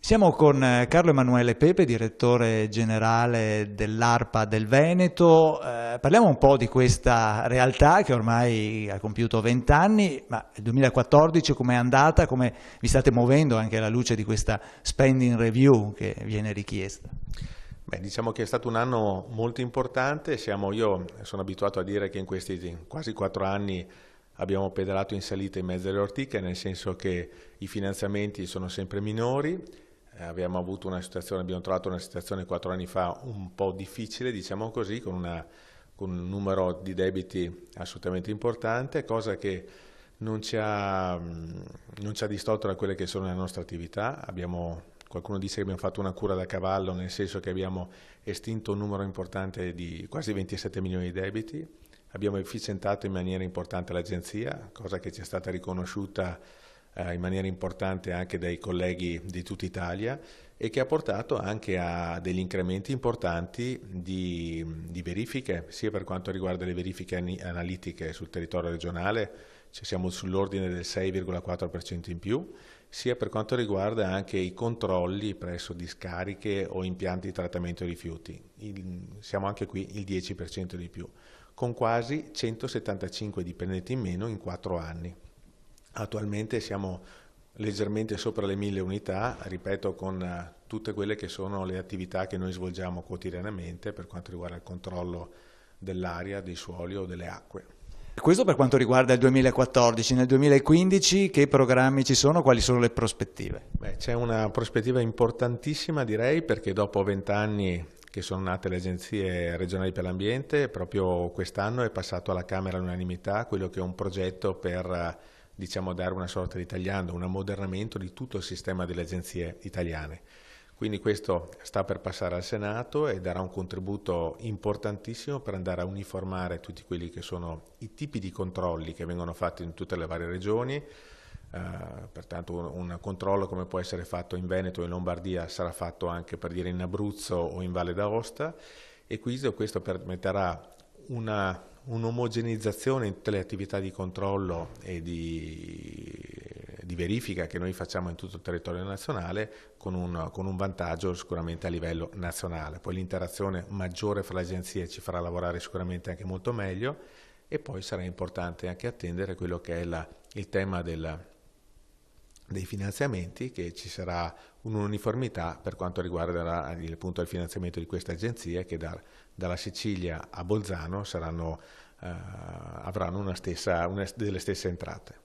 Siamo con Carlo Emanuele Pepe, direttore generale dell'ARPA del Veneto. Parliamo un po' di questa realtà che ormai ha compiuto 20 anni, ma il 2014 com'è andata? Come vi state muovendo anche alla luce di questa spending review che viene richiesta? Beh, diciamo che è stato un anno molto importante. Io sono abituato a dire che in questi quasi 4 anni abbiamo pedalato in salita in mezzo alle ortiche, nel senso che i finanziamenti sono sempre minori. Abbiamo trovato una situazione 4 anni fa un po' difficile, diciamo così, con un numero di debiti assolutamente importante, cosa che non ci ha distolto da quelle che sono le nostre attività. Qualcuno dice che abbiamo fatto una cura da cavallo, nel senso che abbiamo estinto un numero importante di quasi 27 milioni di debiti, abbiamo efficientato in maniera importante l'agenzia, cosa che ci è stata riconosciuta in maniera importante anche dai colleghi di tutta Italia e che ha portato anche a degli incrementi importanti di verifiche, sia per quanto riguarda le verifiche analitiche sul territorio regionale, siamo sull'ordine del 6,4% in più, sia per quanto riguarda anche i controlli presso discariche o impianti di trattamento dei rifiuti. Siamo anche qui il 10% di più, con quasi 175 dipendenti in meno in 4 anni. Attualmente siamo leggermente sopra le 1000 unità, ripeto, con tutte quelle che sono le attività che noi svolgiamo quotidianamente per quanto riguarda il controllo dell'aria, dei suoli o delle acque. Questo per quanto riguarda il 2014, nel 2015 che programmi ci sono, quali sono le prospettive? Beh, c'è una prospettiva importantissima, direi, perché dopo 20 anni che sono nate le agenzie regionali per l'ambiente, proprio quest'anno è passato alla Camera all'unanimità quello che è un progetto per dare una sorta di tagliando, un ammodernamento di tutto il sistema delle agenzie italiane. Quindi questo sta per passare al Senato e darà un contributo importantissimo per andare a uniformare tutti quelli che sono i tipi di controlli che vengono fatti in tutte le varie regioni. Pertanto un controllo come può essere fatto in Veneto o in Lombardia sarà fatto anche per dire in Abruzzo o in Valle d'Aosta, e questo permetterà un'omogenizzazione in tutte le attività di controllo e di verifica che noi facciamo in tutto il territorio nazionale, con un vantaggio sicuramente a livello nazionale. Poi l'interazione maggiore fra le agenzie ci farà lavorare sicuramente anche molto meglio, e poi sarà importante anche attendere quello che è il tema dei finanziamenti, che ci sarà un'uniformità per quanto riguarda appunto il finanziamento di queste agenzie, che dalla Sicilia a Bolzano avranno delle stesse entrate.